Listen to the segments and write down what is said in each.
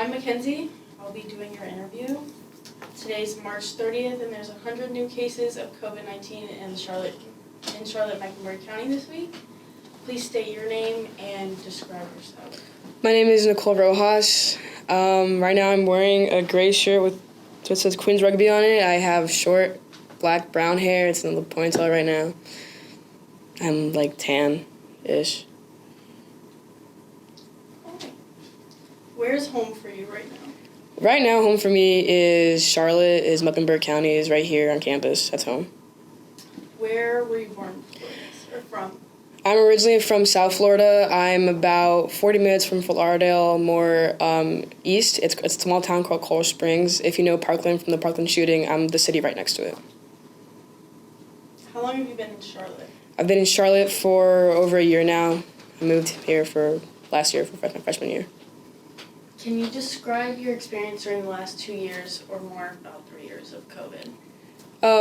I'm Mackenzie. I'll be doing your interview. Today's March 30th, and there's 100 new cases of COVID-19 in Charlotte-Mecklenburg County this week. Please state your name and describe yourself. My name is Nicole Rojas. Right now I'm wearing a gray shirt with what says Queens Rugby on it. I have short, black, brown hair. It's in the ponytail right now. I'm like tan-ish. Okay. Where's home for you right now? Right now, home for me is Charlotte, is Mecklenburg County, is right here on campus. That's home. Where were you born or from? I'm originally from South Florida. I'm about 40 minutes from Fort Lauderdale, more east. It's a small town called Coral Springs. If you know Parkland from the Parkland shooting, I'm the city right next to it. How long have you been in Charlotte? I've been in Charlotte for over a year now. I moved here for last year for my freshman year. Can you describe your experience during the last 2 years or more, about 3 years of COVID?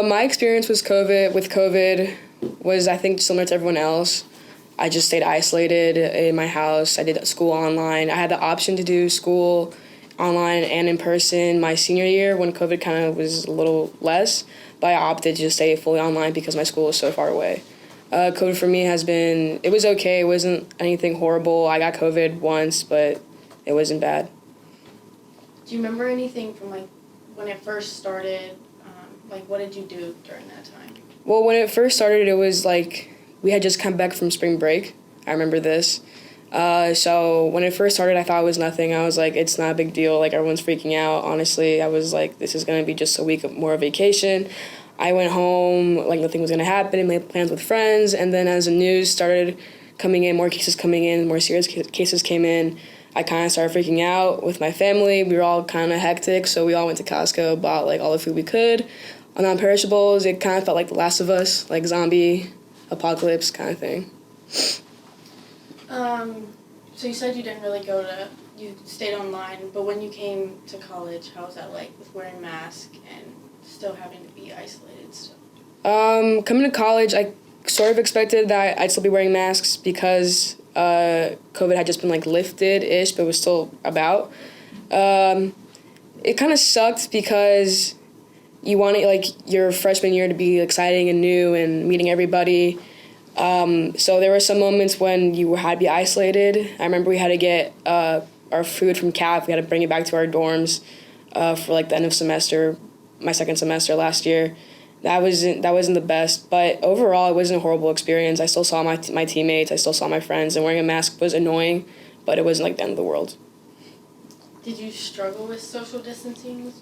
My experience with COVID was, I think, similar to everyone else. I just stayed isolated in my house. I did school online. I had the option to do school online and in person my senior year when COVID kind of was a little less, but I opted to just stay fully online because my school was so far away. COVID for me it was okay. It wasn't anything horrible. I got COVID once, but it wasn't bad. Do you remember anything from when it first started? What did you do during that time? Well, when it first started, it was we had just come back from spring break. I remember this. So when it first started, I thought it was nothing. I was like, it's not a big deal. Everyone's freaking out. Honestly, I was like, this is going to be just a week of more vacation. I went home, nothing was going to happen, and made plans with friends. And then as the news started coming in, more cases coming in, more serious cases came in, I kind of started freaking out with my family. We were all kind of hectic, so we all went to Costco, bought all the food we could. On non-perishables, it kind of felt like The Last of Us, zombie apocalypse kind of thing. So you said you didn't really you stayed online, but when you came to college, how was that with wearing masks and still having to be isolated still? Coming to college, I sort of expected that I'd still be wearing masks because COVID had just been lifted-ish, but was still about. It kind of sucked because you wanted your freshman year to be exciting and new and meeting everybody. So there were some moments when you had to be isolated. I remember we had to get our food from CAF. We had to bring it back to our dorms for the end of semester, my second semester last year. That wasn't the best, but overall it wasn't a horrible experience. I still saw my teammates, I still saw my friends, and wearing a mask was annoying, but it wasn't the end of the world. Did you struggle with social distancing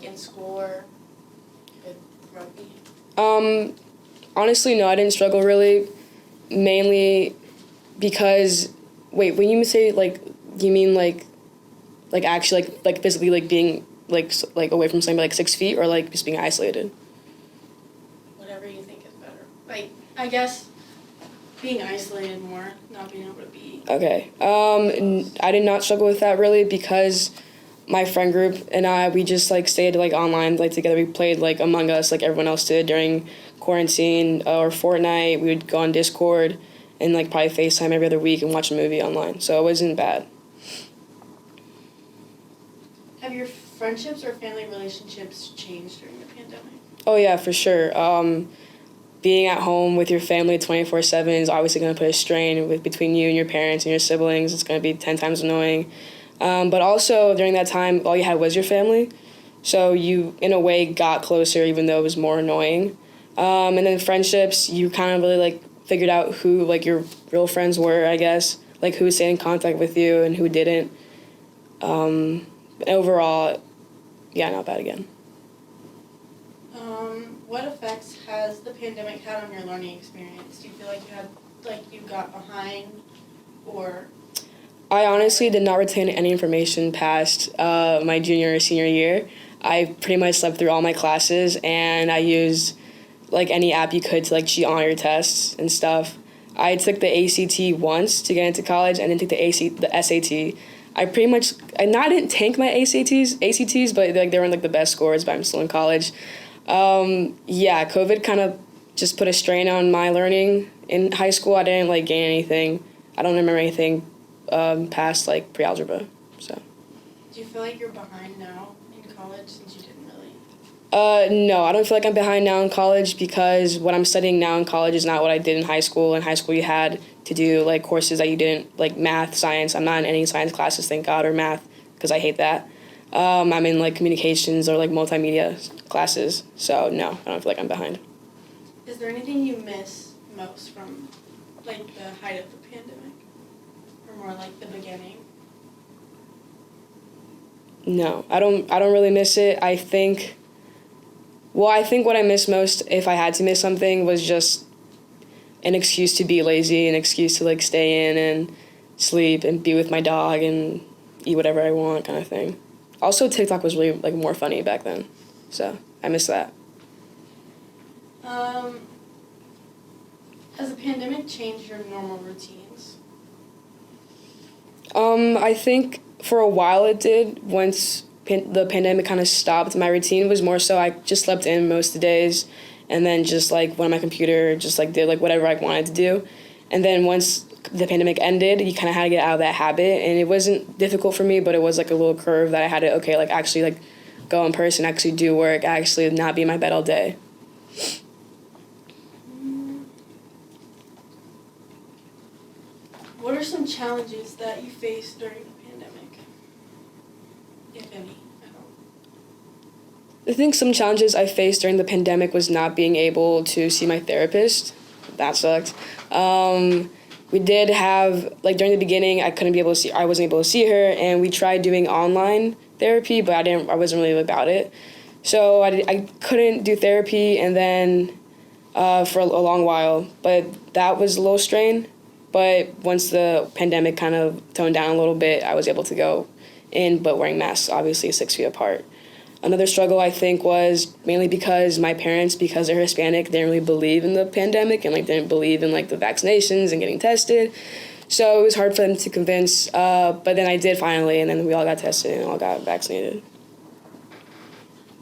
in school or with rugby? Honestly, no, I didn't struggle really, mainly because, wait, when you say, you mean, actually, physically, being, away from somebody, 6 feet, or, just being isolated? Whatever you think is better. I guess being isolated more, not being able to be... Okay. I did not struggle with that, really, because my friend group and we just, stayed, online, together. We played, Among Us, everyone else did during quarantine or Fortnite. We would go on Discord and, probably FaceTime every other week and watch a movie online. So it wasn't bad. Have your friendships or family relationships changed during the pandemic? Oh, yeah, for sure. Being at home with your family 24/7 is obviously going to put a strain between you and your parents and your siblings. It's going to be 10 times annoying. But also, during that time, all you had was your family. So you, in a way, got closer, even though it was more annoying. And then friendships, you kind of really, figured out who, your real friends were, I guess. Who stayed in contact with you and who didn't. Overall, yeah, not bad again. What effects has the pandemic had on your learning experience? Do you feel you got behind, or? I honestly did not retain any information past my junior or senior year. I pretty much slept through all my classes, and I used any app you could to cheat on your tests and stuff. I took the ACT once to get into college, and then took the SAT. I didn't tank my ACTs, but they weren't the best scores, but I'm still in college. Yeah, COVID kind of just put a strain on my learning in high school. I didn't gain anything. I don't remember anything past pre-algebra. So. Do you feel like you're behind now in college since you didn't really? No, I don't feel like I'm behind now in college because what I'm studying now in college is not what I did in high school. In high school, you had to do like courses that you didn't, like math, science. I'm not in any science classes, thank God, or math, because I hate that. I'm in like communications or like multimedia classes. So no, I don't feel like I'm behind. Is there anything you miss most from like the height of the pandemic, or more like the beginning? No, I don't really miss it. I think what I miss most, if I had to miss something, was just an excuse to be lazy, an excuse to like stay in and sleep and be with my dog and eat whatever I want, kind of thing. Also, TikTok was really like more funny back then, so I miss that. Has the pandemic changed your normal routines? I think for a while it did. Once the pandemic kind of stopped, my routine was more so I just slept in most of the days, and then just like went on my computer, just like did like whatever I wanted to do. And then once the pandemic ended, you kind of had to get out of that habit, and it wasn't difficult for me, but it was like a little curve that I had to like actually like go in person, actually do work, actually not be in my bed all day. What are some challenges that you faced during the pandemic, if any, at all? I think some challenges I faced during the pandemic was not being able to see my therapist. That sucked. We did have, like during the beginning, I wasn't able to see her, and we tried doing online therapy, but I wasn't really about it. So I couldn't do therapy, and then for a long while, but that was a little strain. But once the pandemic kind of toned down a little bit, I was able to go in, but wearing masks, obviously 6 feet apart. Another struggle, I think, was mainly because my parents, because they're Hispanic, didn't really believe in the pandemic and like didn't believe in like the vaccinations and getting tested. So it was hard for them to convince. But then I did finally, and then we all got tested and all got vaccinated.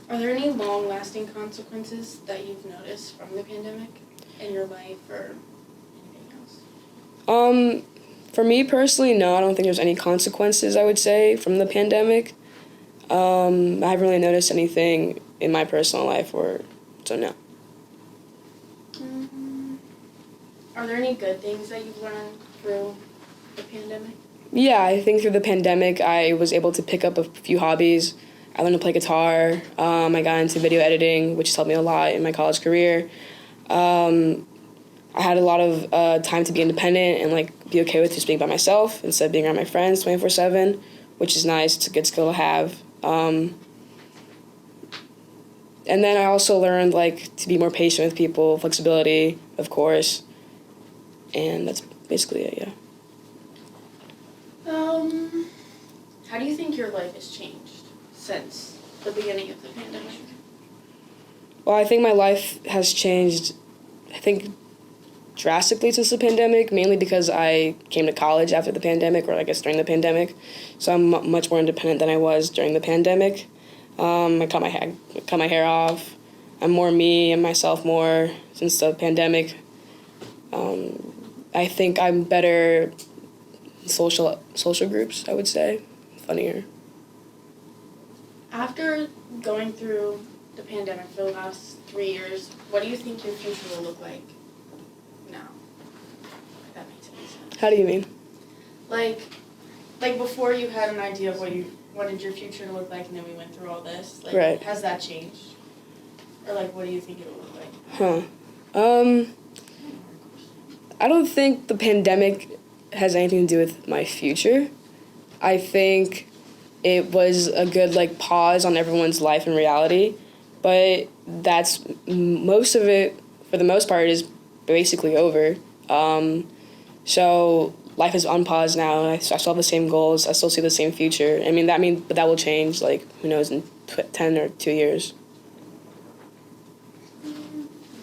Are there any long-lasting consequences that you've noticed from the pandemic in your life or anything else? For me personally, no, I don't think there's any consequences, I would say, from the pandemic. I haven't really noticed anything in my personal life, so no. Are there any good things that you've learned through the pandemic? Yeah, I think through the pandemic, I was able to pick up a few hobbies. I learned to play guitar. I got into video editing, which has helped me a lot in my college career. I had a lot of time to be independent and like be okay with just being by myself instead of being around my friends 24/7, which is nice. It's a good skill to have. And then I also learned like to be more patient with people, flexibility, of course, and that's basically it. Yeah. How do you think your life has changed since the beginning of the pandemic? Well, I think my life has changed, I think, drastically since the pandemic, mainly because I came to college after the pandemic, or I guess during the pandemic. So I'm much more independent than I was during the pandemic. I cut my hair off. I'm more me and myself more since the pandemic. I think I'm better in social groups, I would say. Funnier. After going through the pandemic for the last 3 years, what do you think your future will look like now? If that makes any sense. How do you mean? Like before you had an idea of what you wanted your future to look like, and then we went through all this. Like, right. Has that changed? Or like, what do you think it will look like? I don't think the pandemic has anything to do with my future. I think it was a good like pause on everyone's life and reality, but that's most of it. For the most part, is basically over. So life is on pause now, and I still have the same goals. I still see the same future. But that will change. Like who knows in 10 or 2 years.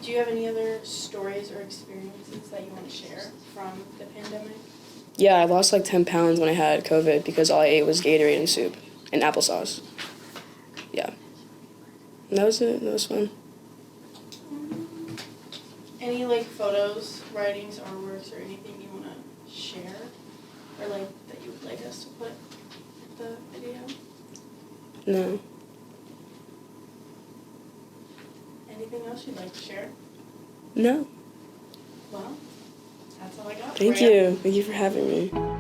Do you have any other stories or experiences that you want to share from the pandemic? Yeah, I lost like 10 pounds when I had COVID because all I ate was Gatorade and soup and applesauce. Yeah. And that was it. That was fun. Any like photos, writings, artworks, or anything you want to share? Or like that you would like us to put in the video? No. Anything else you'd like to share? No. Well, that's all I got Thank for you. you. Thank you for having me.